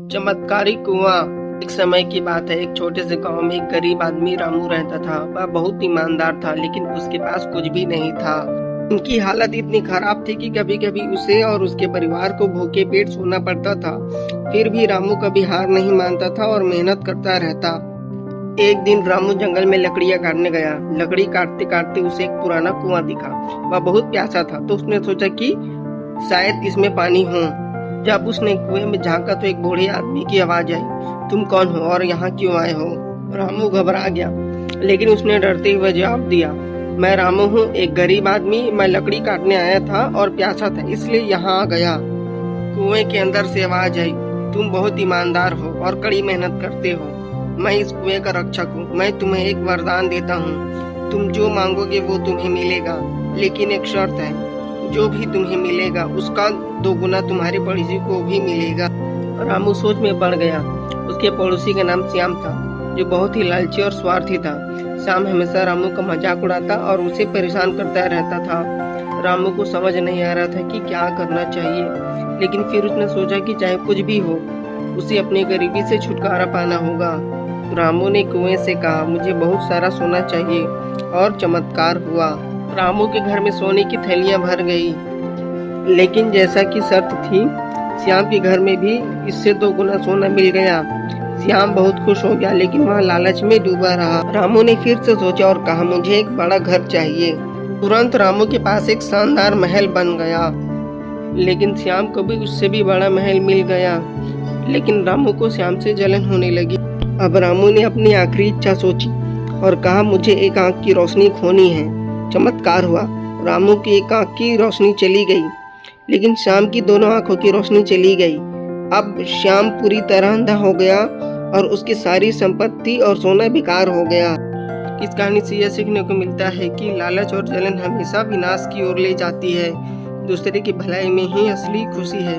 चमत्कारी कुआं। एक समय की बात है, एक छोटे से गांव में एक गरीब आदमी रामू रहता था। वह बहुत ईमानदार था, लेकिन उसके पास कुछ भी नहीं था। उनकी हालत इतनी खराब थी कि कभी कभी उसे और उसके परिवार को भूखे पेट सोना पड़ता था। फिर भी रामू कभी हार नहीं मानता था और मेहनत करता रहता। एक दिन रामू जंगल में लकड़ियां काटने गया। लकड़ी काटते काटते उसे एक पुराना कुआं दिखा। वह बहुत प्यासा था, तो उसने सोचा कि शायद इसमें पानी हो। जब उसने कुएं में झांका तो एक बूढ़े आदमी की आवाज आई, तुम कौन हो और यहाँ क्यों आए हो? रामू घबरा गया, लेकिन उसने डरते हुए जवाब दिया, मैं रामू हूँ, एक गरीब आदमी। मैं लकड़ी काटने आया था और प्यासा था, इसलिए यहाँ आ गया। कुएं के अंदर से आवाज आई, तुम बहुत ईमानदार हो और कड़ी मेहनत करते हो। मैं इस कुएं का रक्षक हूँ। मैं तुम्हें एक वरदान देता हूँ, तुम जो मांगोगे वो तुम्हें मिलेगा, लेकिन एक शर्त है, जो भी तुम्हें मिलेगा उसका 2 गुना तुम्हारे पड़ोसी को भी मिलेगा। रामू सोच में पड़ गया। उसके पड़ोसी का नाम श्याम था, जो बहुत ही लालची और स्वार्थी था। श्याम हमेशा रामू का मजाक उड़ाता और उसे परेशान करता रहता था। रामू को समझ नहीं आ रहा था कि क्या करना चाहिए, लेकिन फिर उसने सोचा कि चाहे कुछ भी हो, उसे अपनी गरीबी से छुटकारा पाना होगा। रामू ने कुएं से कहा, मुझे बहुत सारा सोना चाहिए, और चमत्कार हुआ। रामू के घर में सोने की थैलियां भर गई, लेकिन जैसा कि शर्त थी, श्याम के घर में भी इससे 2 गुना सोना मिल गया। श्याम बहुत खुश हो गया, लेकिन वह लालच में डूबा रहा। रामू ने फिर से सोचा और कहा, मुझे एक बड़ा घर चाहिए। तुरंत रामू के पास एक शानदार महल बन गया, लेकिन श्याम को भी उससे भी बड़ा महल मिल गया। लेकिन रामू को श्याम से जलन होने लगी। अब रामू ने अपनी आखिरी इच्छा सोची और कहा, मुझे एक आंख की रोशनी खोनी है। चमत्कार हुआ, रामू की एक आंख की रोशनी चली गई, लेकिन श्याम की दोनों आंखों की रोशनी चली गई। अब श्याम पूरी तरह अंधा हो गया और उसकी सारी संपत्ति और सोना बेकार हो गया। इस कहानी से यह सीखने को मिलता है कि लालच और जलन हमेशा विनाश की ओर ले जाती है। दूसरे की भलाई में ही असली खुशी है।